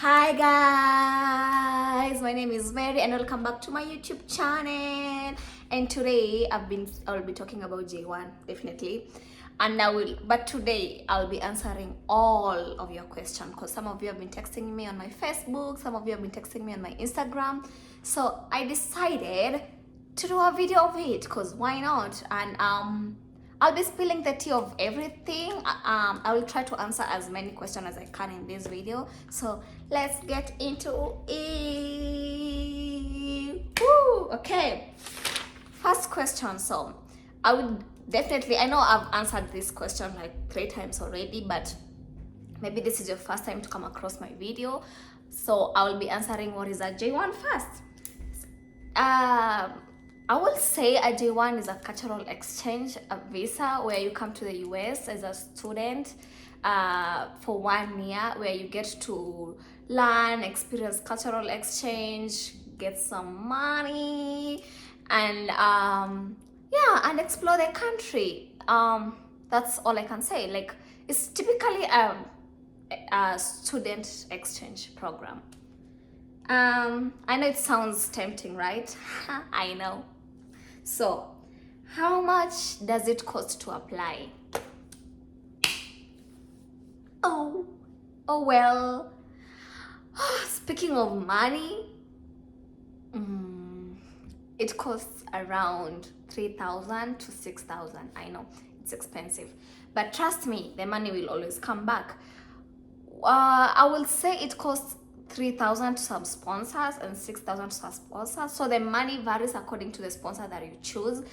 Hi guys, my name is Mary and welcome back to my YouTube channel. And today I'll be talking about J1 definitely. But today I'll be answering all of your questions because some of you have been texting me on my Facebook, some of you have been texting me on my Instagram. So I decided to do a video of it because why not? And I'll be spilling the tea of everything. I will try to answer as many questions as I can in this video. So let's get into it. Woo! Okay. First question. So I would definitely, I know I've answered this question like 3 times already, but maybe this is your first time to come across my video. So I will be answering what is a J1 first. I will say a J1 is a cultural exchange visa where you come to the US as a student for 1 year, where you get to learn, experience cultural exchange, get some money, and and explore the country. That's all I can say. Like, it's typically a student exchange program. I know it sounds tempting, right? I know. So, how much does it cost to apply? Oh well. Speaking of money, it costs around 3,000 to 6,000. I know it's expensive, but trust me, the money will always come back. I will say it costs 3,000 to some sponsors and 6,000 to some sponsors. So the money varies according to the sponsor that you choose.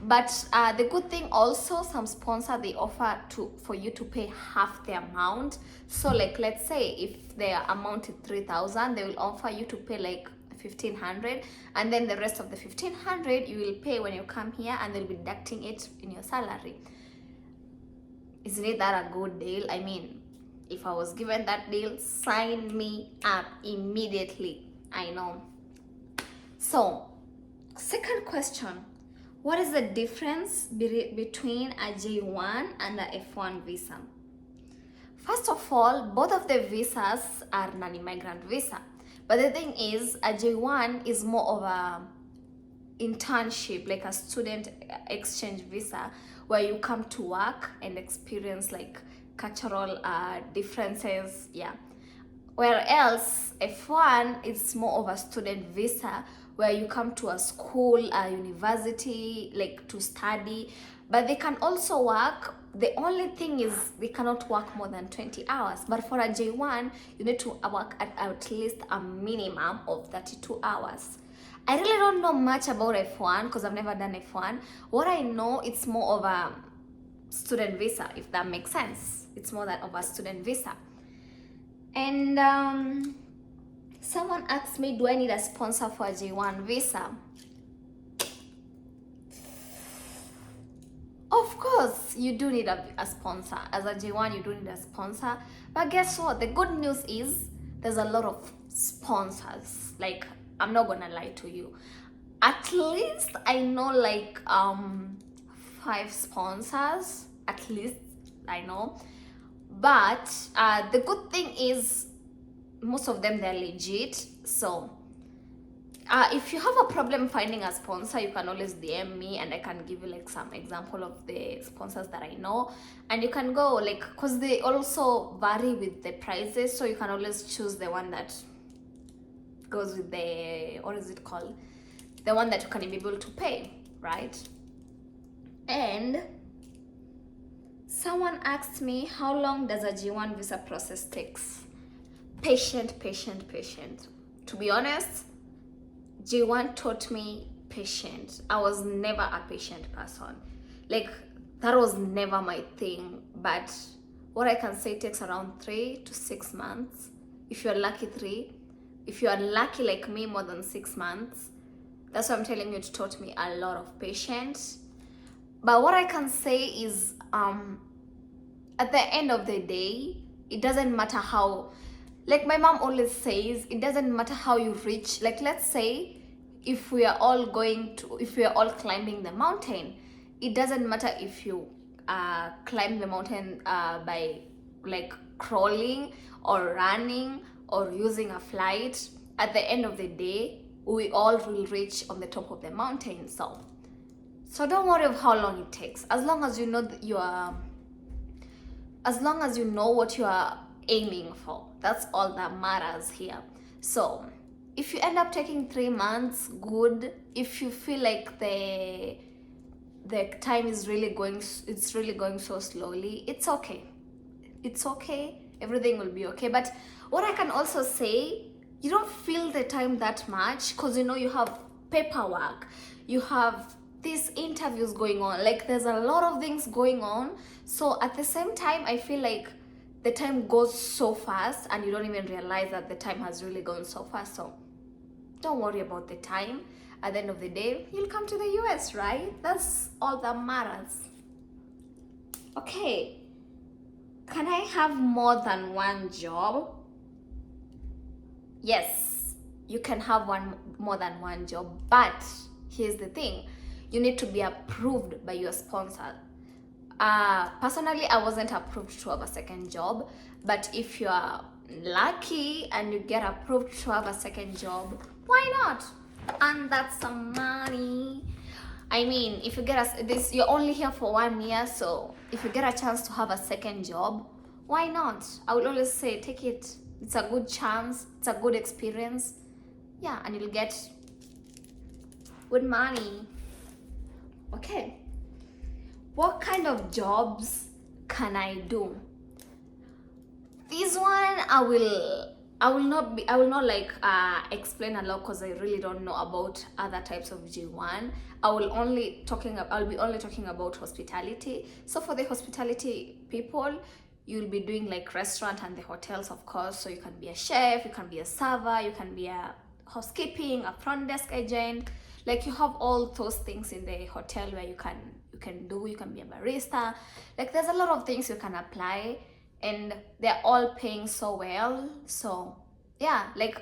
But the good thing also, some sponsor they offer for you to pay half the amount. So like, let's say if their amount is 3,000, they will offer you to pay like 1,500, and then the rest of the 1,500 you will pay when you come here, and they'll be deducting it in your salary. Isn't it that a good deal? I mean, if I was given that deal, sign me up immediately. I know. So, second question. What is the difference between a J1 and a F1 visa? First of all, both of the visas are non-immigrant visa. But the thing is, a J1 is more of a internship, like a student exchange visa, where you come to work and experience like cultural differences, where else F1 is more of a student visa where you come to a school, a university, like to study, but they can also work. The only thing is they cannot work more than 20 hours, but for a J1 you need to work at least a minimum of 32 hours. I really don't know much about F1 because I've never done F1. What I know, it's more of a student visa, if that makes sense. It's more than of a student visa. And someone asked me, do I need a sponsor for a J1 visa? Of course, you do need a sponsor. As a J1, you do need a sponsor. But guess what? The good news is there's a lot of sponsors. Like, I'm not gonna lie to you. At least I know like 5 sponsors, at least I know. But the good thing is most of them, they're legit. So if you have a problem finding a sponsor, you can always DM me and I can give you like some example of the sponsors that I know, and you can go like, because they also vary with the prices, so you can always choose the one that goes with the, what is it called, the one that you can be able to pay, right? And someone asked me, how long does a J1 visa process takes? Patient. To be honest, J1 taught me patient. I was never a patient person. Like, that was never my thing. But what I can say, it takes around 3 to 6 months. If you're lucky, 3. If you are lucky like me, more than 6 months. That's why I'm telling you, it taught me a lot of patience. But what I can say is, at the end of the day, it doesn't matter how, like my mom always says, it doesn't matter how you reach. Like, let's say if we are all climbing the mountain, it doesn't matter if you climb the mountain by like crawling or running or using a flight, at the end of the day, we all will reach on the top of the mountain. So don't worry of how long it takes. As long as you know as long as you know what you are aiming for, that's all that matters here. So if you end up taking 3 months, good. If you feel like the time is really going so slowly, it's okay. It's okay. Everything will be okay. But what I can also say, you don't feel the time that much because you have paperwork, you have these interviews going on, like there's a lot of things going on. So at the same time, I feel like the time goes so fast and you don't even realize that the time has really gone so fast. So don't worry about the time. At the end of the day, you'll come to the US, right? That's all that matters. Okay, can I have more than one job? Yes, you can have more than one job, but here's the thing, you need to be approved by your sponsor. Personally, I wasn't approved to have a second job, but if you are lucky and you get approved to have a second job, why not? And that's some money. I mean, if you get this, you're only here for 1 year, so if you get a chance to have a second job, why not? I would always say take it. It's a good chance, it's a good experience. Yeah, and you'll get good money. Okay, what kind of jobs can I do? This one I will not like explain a lot because I really don't know about other types of J1. I'll be only talking about hospitality. So for the hospitality people, you'll be doing like restaurant and the hotels, of course. So you can be a chef, you can be a server, you can be a housekeeping, a front desk agent. Like you have all those things in the hotel where you can be a barista. Like there's a lot of things you can apply and they're all paying so well. So yeah, like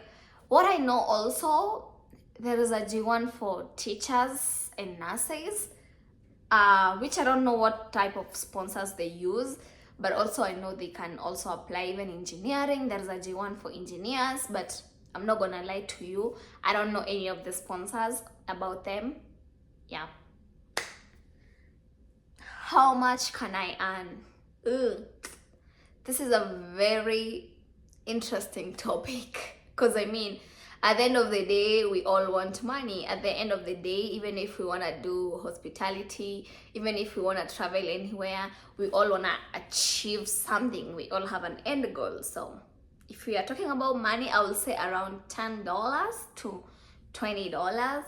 what I know also, there is a G1 for teachers and nurses, which I don't know what type of sponsors they use, but also I know they can also apply even engineering. There's a G1 for engineers, but I'm not gonna lie to you, I don't know any of the sponsors about them. Yeah. How much can I earn? This is a very interesting topic because I mean, at the end of the day, we all want money. At the end of the day, even if we want to do hospitality, even if we want to travel anywhere, we all want to achieve something. We all have an end goal. So if we are talking about money, I will say around $10 to $20.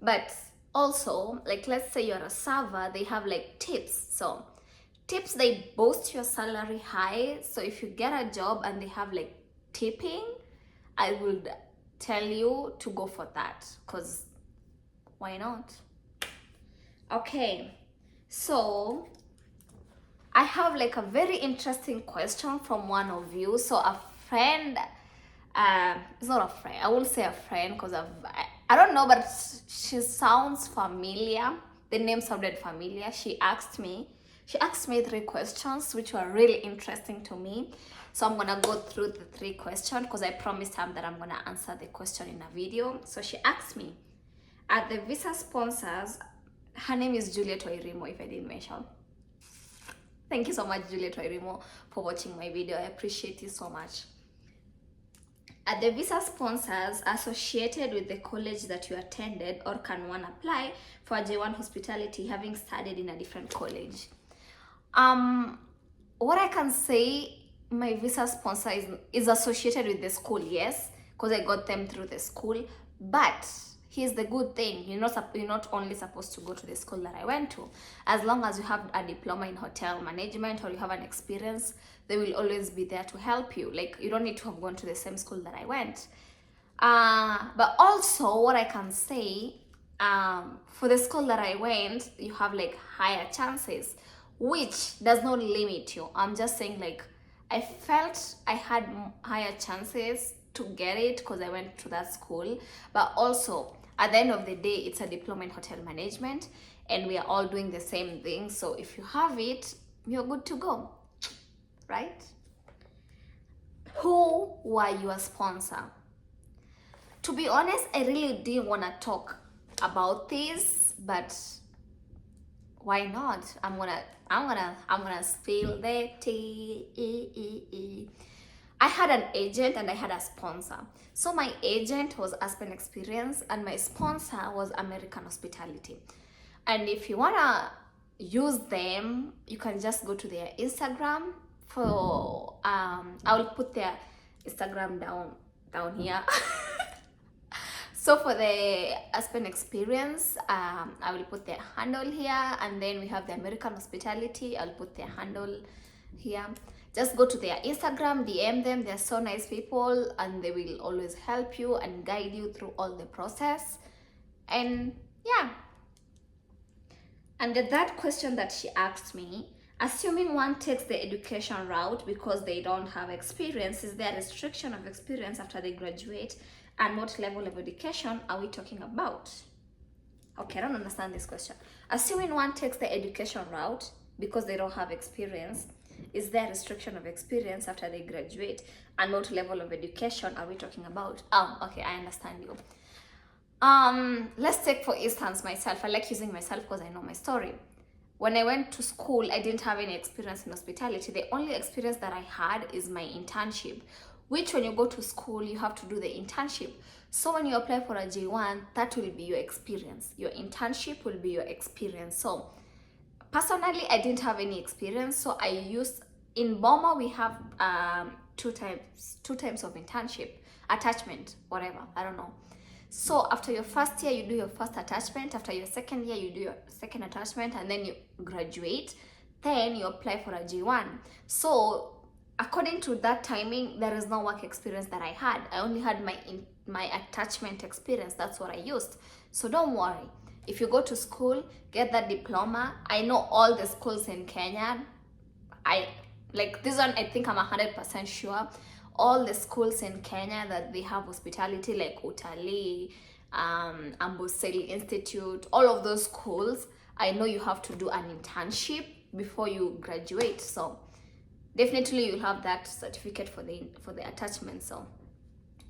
But also, like let's say you're a server, they have like tips. So tips, they boost your salary high. So if you get a job and they have like tipping, I would tell you to go for that because why not? Okay, so I have like a very interesting question from one of you. So a friend, it's not a friend, I won't say a friend because I don't know, but she sounds familiar. The name sounded familiar. She asked me 3 questions which were really interesting to me. So I'm gonna go through the 3 questions because I promised her that I'm gonna answer the question in a video. So she asked me, at the visa sponsors, her name is Juliet Wairimo, if I didn't mention. Thank you so much, Juliet Wairimo, for watching my video. I appreciate you so much. Are the visa sponsors associated with the college that you attended, or can one apply for J1 hospitality having studied in a different college? What I can say, my visa sponsor is associated with the school, yes, because I got them through the school. But here's the good thing, you're not only supposed to go to the school that I went to. As long as you have a diploma in hotel management or you have an experience, they will always be there to help you. Like you don't need to have gone to the same school that I went. But also what I can say, for the school that I went, you have like higher chances, which does not limit you. I'm just saying, like, I felt I had higher chances to get it because I went to that school. But also at the end of the day, it's a diploma in hotel management and we are all doing the same thing. So if you have it, you're good to go, right? Who were your sponsor? To be honest, I really didn't want to talk about this, but why not? I'm gonna spill the tea. I had an agent and I had a sponsor. So my agent was Aspen Experience and my sponsor was American Hospitality. And if you wanna use them, you can just go to their Instagram. For I will put their Instagram down here. So for the Aspen Experience, I will put their handle here, and then we have the American Hospitality. I'll put their handle here. Just go to their Instagram, DM them. They're so nice people, and they will always help you and guide you through all the process. And yeah. And that question that she asked me, assuming one takes the education route because they don't have experience, is there a restriction of experience after they graduate? And what level of education are we talking about? Okay, I don't understand this question. Assuming one takes the education route because they don't have experience, is there a restriction of experience after they graduate? And what level of education are we talking about? Oh, okay, I understand you. Let's take for instance myself. I like using myself because I know my story. When I went to school, I didn't have any experience in hospitality. The only experience that I had is my internship, which when you go to school, you have to do the internship. So when you apply for a J1, that will be your experience. Your internship will be your experience. So personally, I didn't have any experience. So I used, in Boma, we have two types of internship, attachment, whatever, I don't know. So after your first year, you do your first attachment. After your second year, you do your second attachment, and then you graduate. Then you apply for a J1. So according to that timing, there is no work experience that I had. I only had my attachment experience. That's what I used. So don't worry. If you go to school, get that diploma. I know all the schools in Kenya. I like this one. I think I'm 100% sure. All the schools in Kenya that they have hospitality, like Utalii, Amboseli Institute, all of those schools, I know you have to do an internship before you graduate. So definitely you'll have that certificate for the attachment. So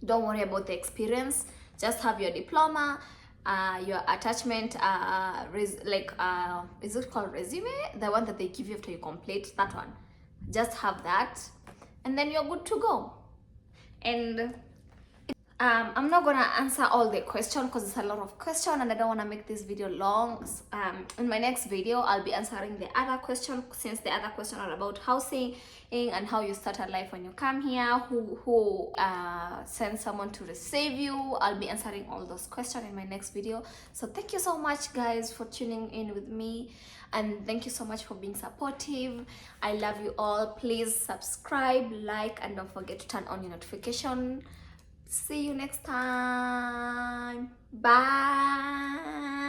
don't worry about the experience. Just have your diploma, your attachment, is it called resume? The one that they give you after you complete that one. Just have that, and then you're good to go. And I'm not gonna answer all the questions because it's a lot of questions and I don't want to make this video long. In my next video, I'll be answering the other questions, since the other questions are about housing and how you start a life when you come here, who sends someone to receive you. I'll be answering all those questions in my next video. So thank you so much, guys, for tuning in with me, and thank you so much for being supportive. I love you all. Please subscribe, like, and don't forget to turn on your notification. See you next time. Bye.